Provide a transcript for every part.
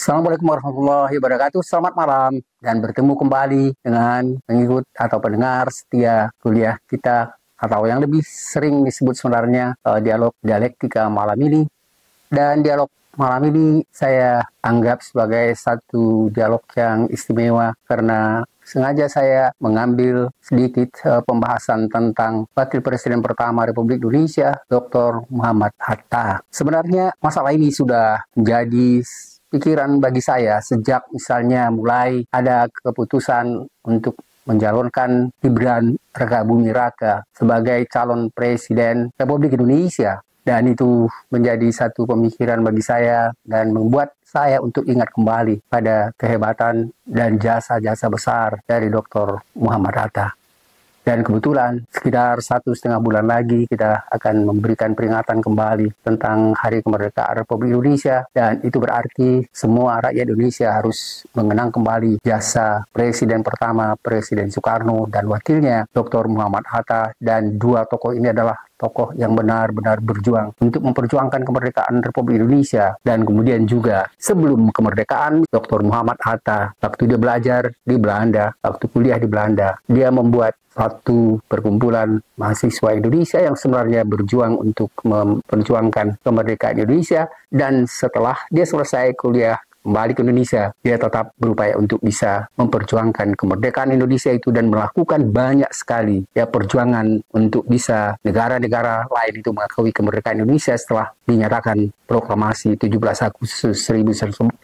Assalamualaikum warahmatullahi wabarakatuh. Selamat malam dan bertemu kembali dengan pengikut atau pendengar setia kuliah kita atau yang lebih sering disebut sebenarnya dialog dialektika malam ini. Dan dialog malam ini saya anggap sebagai satu dialog yang istimewa karena sengaja saya mengambil sedikit pembahasan tentang Wakil Presiden pertama Republik Indonesia, Dr. Muhammad Hatta. Sebenarnya masalah ini sudah menjadi pikiran bagi saya sejak misalnya mulai ada keputusan untuk mencalonkan Gibran Rakabuming Raka sebagai calon presiden Republik Indonesia. Dan itu menjadi satu pemikiran bagi saya dan membuat saya untuk ingat kembali pada kehebatan dan jasa-jasa besar dari Dr. Muhammad Hatta. Dan kebetulan sekitar 1,5 bulan lagi kita akan memberikan peringatan kembali tentang Hari Kemerdekaan Republik Indonesia. Dan itu berarti semua rakyat Indonesia harus mengenang kembali jasa Presiden pertama, Presiden Soekarno dan wakilnya Dr. Muhammad Hatta. Dan dua tokoh ini adalah tokoh yang benar-benar berjuang untuk memperjuangkan kemerdekaan Republik Indonesia. Dan kemudian juga sebelum kemerdekaan, Dr. Muhammad Hatta, waktu dia belajar di Belanda, waktu kuliah di Belanda, dia membuat satu perkumpulan mahasiswa Indonesia yang sebenarnya berjuang untuk memperjuangkan kemerdekaan Indonesia. Dan setelah dia selesai kuliah kembali ke Indonesia, dia tetap berupaya untuk bisa memperjuangkan kemerdekaan Indonesia itu dan melakukan banyak sekali perjuangan untuk bisa negara-negara lain itu mengakui kemerdekaan Indonesia setelah dinyatakan proklamasi 17 Agustus 1945.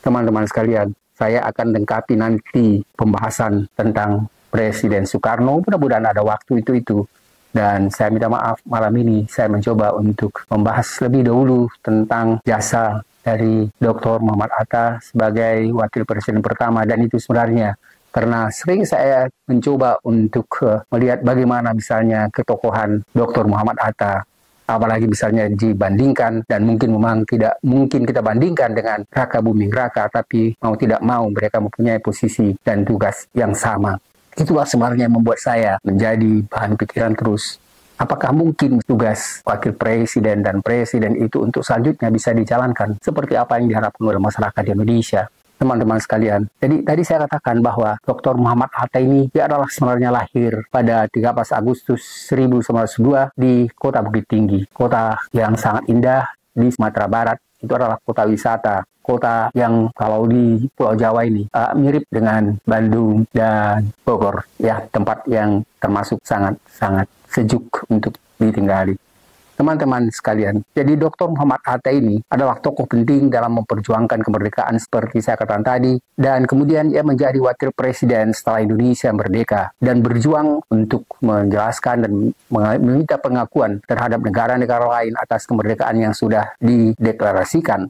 Teman-teman sekalian, saya akan lengkapi nanti pembahasan tentang Presiden Soekarno, mudah-mudahan ada waktu itu. Dan saya minta maaf, malam ini saya mencoba untuk membahas lebih dahulu tentang jasa dari Dr. Muhammad Hatta sebagai Wakil Presiden pertama. Dan itu sebenarnya karena sering saya mencoba untuk melihat bagaimana misalnya ketokohan Dr. Muhammad Hatta, apalagi misalnya dibandingkan, dan mungkin memang tidak mungkin kita bandingkan dengan Rakabuming Raka, tapi mau tidak mau mereka mempunyai posisi dan tugas yang sama. Itulah sebenarnya yang membuat saya menjadi bahan pikiran terus. Apakah mungkin tugas wakil presiden dan presiden itu untuk selanjutnya bisa dijalankan seperti apa yang diharapkan oleh masyarakat Indonesia? Teman-teman sekalian, jadi tadi saya katakan bahwa Dr. Muhammad Hatta ini dia adalah sebenarnya lahir pada 13 Agustus 1902 di Kota Bukit Tinggi, kota yang sangat indah di Sumatera Barat. Itu adalah kota wisata, kota yang kalau di Pulau Jawa ini mirip dengan Bandung dan Bogor, ya, tempat yang termasuk sangat-sangat sejuk untuk ditinggali. Teman-teman sekalian, jadi Dr. Muhammad Hatta ini adalah tokoh penting dalam memperjuangkan kemerdekaan seperti saya katakan tadi, dan kemudian ia menjadi wakil presiden setelah Indonesia merdeka dan berjuang untuk menjelaskan dan meminta pengakuan terhadap negara-negara lain atas kemerdekaan yang sudah dideklarasikan.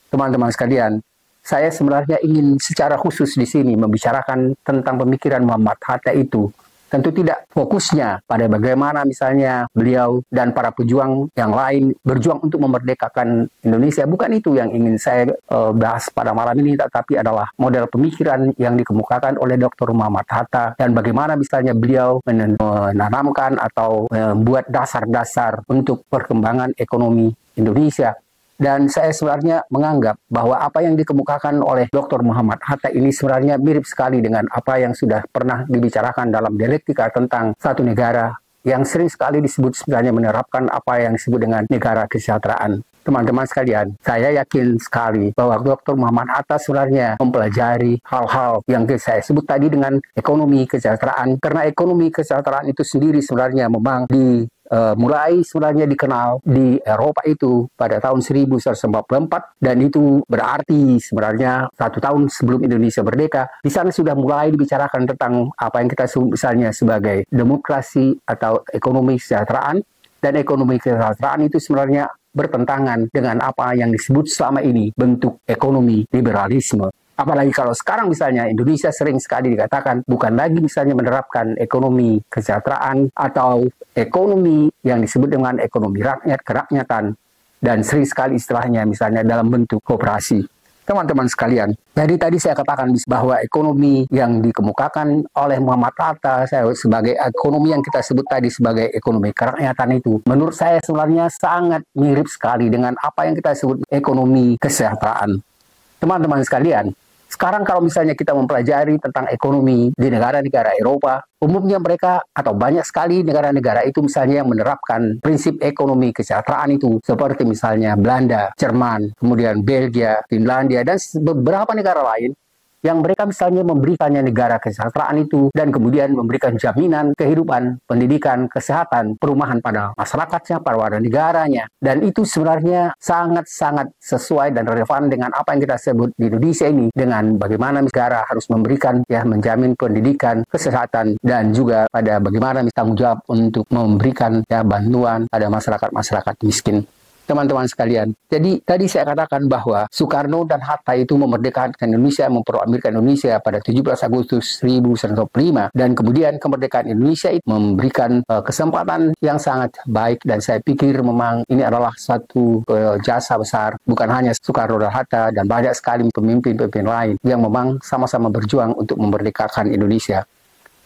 Teman-teman sekalian, saya sebenarnya ingin secara khusus di sini membicarakan tentang pemikiran Muhammad Hatta itu. Tentu tidak fokusnya pada bagaimana misalnya beliau dan para pejuang yang lain berjuang untuk memerdekakan Indonesia. Bukan itu yang ingin saya bahas pada malam ini, tetapi adalah model pemikiran yang dikemukakan oleh Dr. Muhammad Hatta dan bagaimana misalnya beliau menanamkan atau membuat dasar-dasar untuk perkembangan ekonomi Indonesia. Dan saya sebenarnya menganggap bahwa apa yang dikemukakan oleh Dr. Muhammad Hatta ini sebenarnya mirip sekali dengan apa yang sudah pernah dibicarakan dalam dialektika tentang satu negara yang sering sekali disebut sebenarnya menerapkan apa yang disebut dengan negara kesejahteraan. Teman-teman sekalian, saya yakin sekali bahwa Dr. Muhammad Hatta sebenarnya mempelajari hal-hal yang saya sebut tadi dengan ekonomi kesejahteraan, karena ekonomi kesejahteraan itu sendiri sebenarnya memang mulai sebenarnya dikenal di Eropa itu pada tahun 1944, dan itu berarti sebenarnya 1 tahun sebelum Indonesia merdeka. Di sana sudah mulai dibicarakan tentang apa yang kita sebut misalnya sebagai demokrasi atau ekonomi kesejahteraan, dan ekonomi kesejahteraan itu sebenarnya bertentangan dengan apa yang disebut selama ini bentuk ekonomi liberalisme. Apalagi kalau sekarang misalnya Indonesia sering sekali dikatakan bukan lagi misalnya menerapkan ekonomi kesejahteraan atau ekonomi yang disebut dengan ekonomi rakyat, kerakyatan, dan sering sekali istilahnya misalnya dalam bentuk koperasi. Teman-teman sekalian, jadi tadi saya katakan bahwa ekonomi yang dikemukakan oleh Muhammad Hatta sebagai ekonomi yang kita sebut tadi sebagai ekonomi kerakyatan itu, menurut saya sebenarnya sangat mirip sekali dengan apa yang kita sebut ekonomi kesejahteraan. Teman-teman sekalian, sekarang kalau misalnya kita mempelajari tentang ekonomi di negara-negara Eropa, umumnya mereka atau banyak sekali negara-negara itu misalnya yang menerapkan prinsip ekonomi kesejahteraan itu, seperti misalnya Belanda, Jerman, kemudian Belgia, Finlandia, dan beberapa negara lain yang mereka misalnya memberikannya negara kesejahteraan itu dan kemudian memberikan jaminan kehidupan, pendidikan, kesehatan, perumahan pada masyarakatnya, pada warga negaranya. Dan itu sebenarnya sangat-sangat sesuai dan relevan dengan apa yang kita sebut di Indonesia ini, dengan bagaimana negara harus memberikan, menjamin pendidikan, kesehatan, dan juga pada bagaimana tanggung jawab untuk memberikan bantuan pada masyarakat-masyarakat miskin. Teman-teman sekalian, jadi tadi saya katakan bahwa Soekarno dan Hatta itu memerdekakan Indonesia, memproklamirkan Indonesia pada 17 Agustus 1945, dan kemudian kemerdekaan Indonesia itu memberikan kesempatan yang sangat baik, dan saya pikir memang ini adalah satu jasa besar, bukan hanya Soekarno dan Hatta, dan banyak sekali pemimpin-pemimpin lain yang memang sama-sama berjuang untuk memerdekakan Indonesia.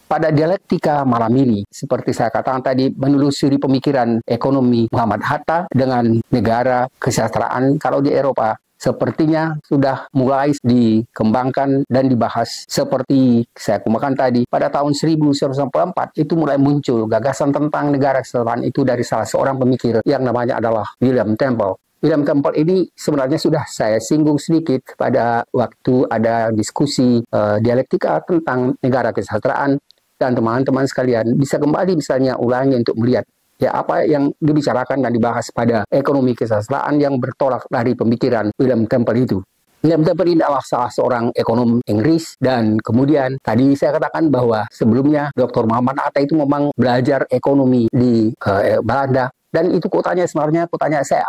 Pada dialektika malam ini, seperti saya katakan tadi, menelusuri pemikiran ekonomi Muhammad Hatta dengan negara kesejahteraan kalau di Eropa, sepertinya sudah mulai dikembangkan dan dibahas. Seperti saya kemukakan tadi, pada tahun 1994 itu mulai muncul gagasan tentang negara kesejahteraan itu dari salah seorang pemikir yang namanya adalah William Temple. William Temple ini sebenarnya sudah saya singgung sedikit pada waktu ada diskusi dialektika tentang negara kesejahteraan. Dan teman-teman sekalian bisa kembali misalnya ulangi untuk melihat apa yang dibicarakan dan dibahas pada ekonomi kesejahteraan yang bertolak dari pemikiran William Temple itu. William Temple ini adalah salah seorang ekonom Inggris, dan kemudian tadi saya katakan bahwa sebelumnya Dr. Muhammad Hatta itu memang belajar ekonomi di Belanda. Dan itu kotanya sebenarnya saya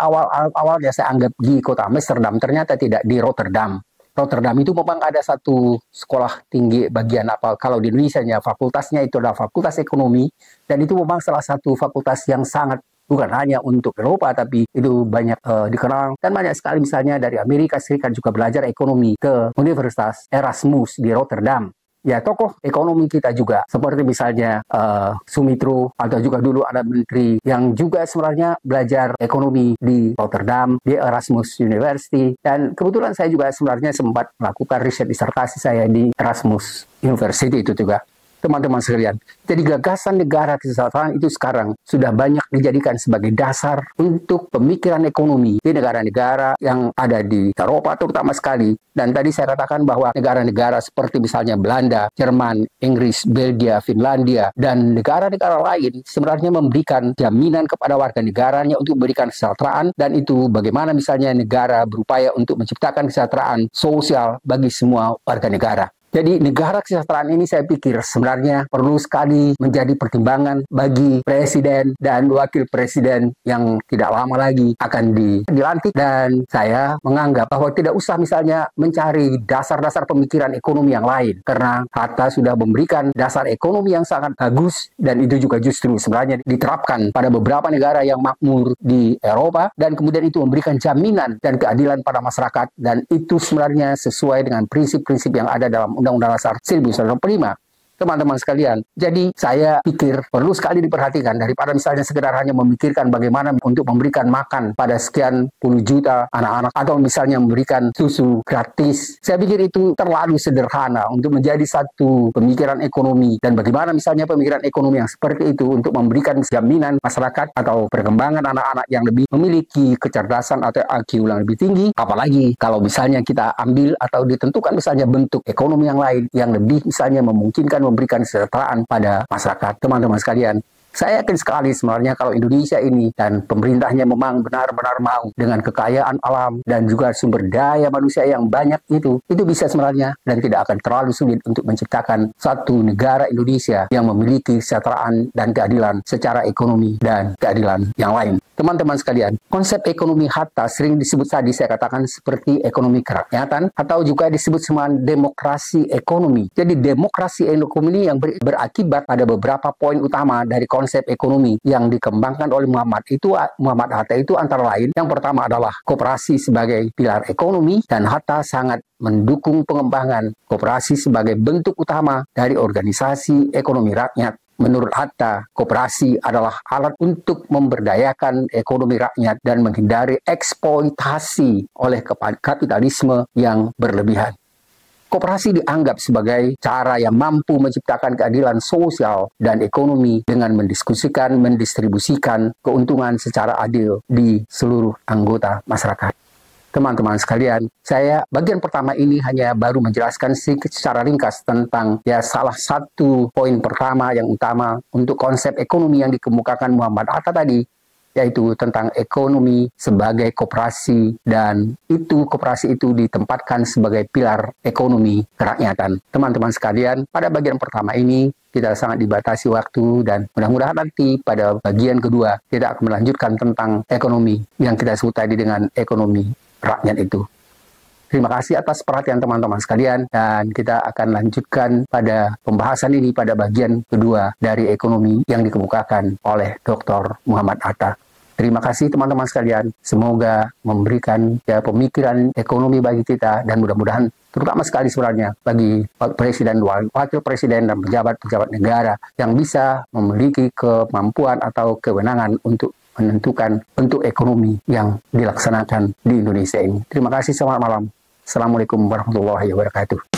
awalnya saya anggap di kota Amsterdam, ternyata tidak, di Rotterdam. Rotterdam itu memang ada satu sekolah tinggi bagian apa, kalau di Indonesia fakultasnya itu adalah fakultas ekonomi, dan itu memang salah satu fakultas yang sangat bukan hanya untuk Eropa, tapi itu banyak dikenal, dan banyak sekali misalnya dari Amerika Serikat juga belajar ekonomi ke Universitas Erasmus di Rotterdam. Ya, tokoh ekonomi kita juga seperti misalnya Sumitro, atau juga dulu ada menteri yang juga sebenarnya belajar ekonomi di Rotterdam, di Erasmus University, dan kebetulan saya juga sebenarnya sempat melakukan riset disertasi saya di Erasmus University itu juga. Teman-teman sekalian, jadi gagasan negara kesejahteraan itu sekarang sudah banyak dijadikan sebagai dasar untuk pemikiran ekonomi di negara-negara yang ada di Eropa terutama sekali. Dan tadi saya katakan bahwa negara-negara seperti misalnya Belanda, Jerman, Inggris, Belgia, Finlandia, dan negara-negara lain sebenarnya memberikan jaminan kepada warga negaranya untuk memberikan kesejahteraan, dan itu bagaimana misalnya negara berupaya untuk menciptakan kesejahteraan sosial bagi semua warga negara. Jadi negara kesejahteraan ini saya pikir sebenarnya perlu sekali menjadi pertimbangan bagi presiden dan wakil presiden yang tidak lama lagi akan dilantik. Dan saya menganggap bahwa tidak usah misalnya mencari dasar-dasar pemikiran ekonomi yang lain, karena Hatta sudah memberikan dasar ekonomi yang sangat bagus, dan itu juga justru sebenarnya diterapkan pada beberapa negara yang makmur di Eropa, dan kemudian itu memberikan jaminan dan keadilan pada masyarakat, dan itu sebenarnya sesuai dengan prinsip-prinsip yang ada dalam Undang-Undang Dasar 1945. Teman-teman sekalian, jadi saya pikir perlu sekali diperhatikan daripada misalnya sekedar hanya memikirkan bagaimana untuk memberikan makan pada sekian puluh juta anak-anak, atau misalnya memberikan susu gratis. Saya pikir itu terlalu sederhana untuk menjadi satu pemikiran ekonomi, dan bagaimana misalnya pemikiran ekonomi yang seperti itu untuk memberikan jaminan masyarakat atau perkembangan anak-anak yang lebih memiliki kecerdasan atau IQ yang lebih tinggi. Apalagi kalau misalnya kita ambil atau ditentukan misalnya bentuk ekonomi yang lain yang lebih misalnya memungkinkan memberikan kesejahteraan pada masyarakat. Teman-teman sekalian, saya yakin sekali sebenarnya kalau Indonesia ini dan pemerintahnya memang benar-benar mau dengan kekayaan alam dan juga sumber daya manusia yang banyak itu bisa sebenarnya, dan tidak akan terlalu sulit untuk menciptakan satu negara Indonesia yang memiliki kesejahteraan dan keadilan secara ekonomi dan keadilan yang lain. Teman-teman sekalian, konsep ekonomi Hatta sering disebut tadi saya katakan seperti ekonomi kerakyatan, atau juga disebut sebagai demokrasi ekonomi. Jadi demokrasi ekonomi yang berakibat pada beberapa poin utama dari konsep ekonomi yang dikembangkan oleh Muhammad Hatta itu antara lain, yang pertama adalah koperasi sebagai pilar ekonomi, dan Hatta sangat mendukung pengembangan koperasi sebagai bentuk utama dari organisasi ekonomi rakyat. Menurut Hatta, koperasi adalah alat untuk memberdayakan ekonomi rakyat dan menghindari eksploitasi oleh kapitalisme yang berlebihan. Koperasi dianggap sebagai cara yang mampu menciptakan keadilan sosial dan ekonomi dengan mendistribusikan keuntungan secara adil di seluruh anggota masyarakat. Teman-teman sekalian, saya bagian pertama ini hanya baru menjelaskan sedikit secara ringkas tentang salah satu poin pertama yang utama untuk konsep ekonomi yang dikemukakan Muhammad Hatta tadi, yaitu tentang ekonomi sebagai koperasi, dan koperasi itu ditempatkan sebagai pilar ekonomi kerakyatan. Teman-teman sekalian, pada bagian pertama ini kita sangat dibatasi waktu, dan mudah-mudahan nanti pada bagian kedua kita akan melanjutkan tentang ekonomi yang kita sebut tadi dengan ekonomi rakyat itu. Terima kasih atas perhatian teman-teman sekalian, dan kita akan lanjutkan pada pembahasan ini pada bagian kedua dari ekonomi yang dikemukakan oleh Dr. Muhammad Hatta. Terima kasih teman-teman sekalian, semoga memberikan pemikiran ekonomi bagi kita, dan mudah-mudahan terutama sekali sebenarnya bagi Presiden, Wakil Presiden, dan pejabat-pejabat negara yang bisa memiliki kemampuan atau kewenangan untuk menentukan bentuk ekonomi yang dilaksanakan di Indonesia ini. Terima kasih, selamat malam. Assalamualaikum warahmatullahi wabarakatuh.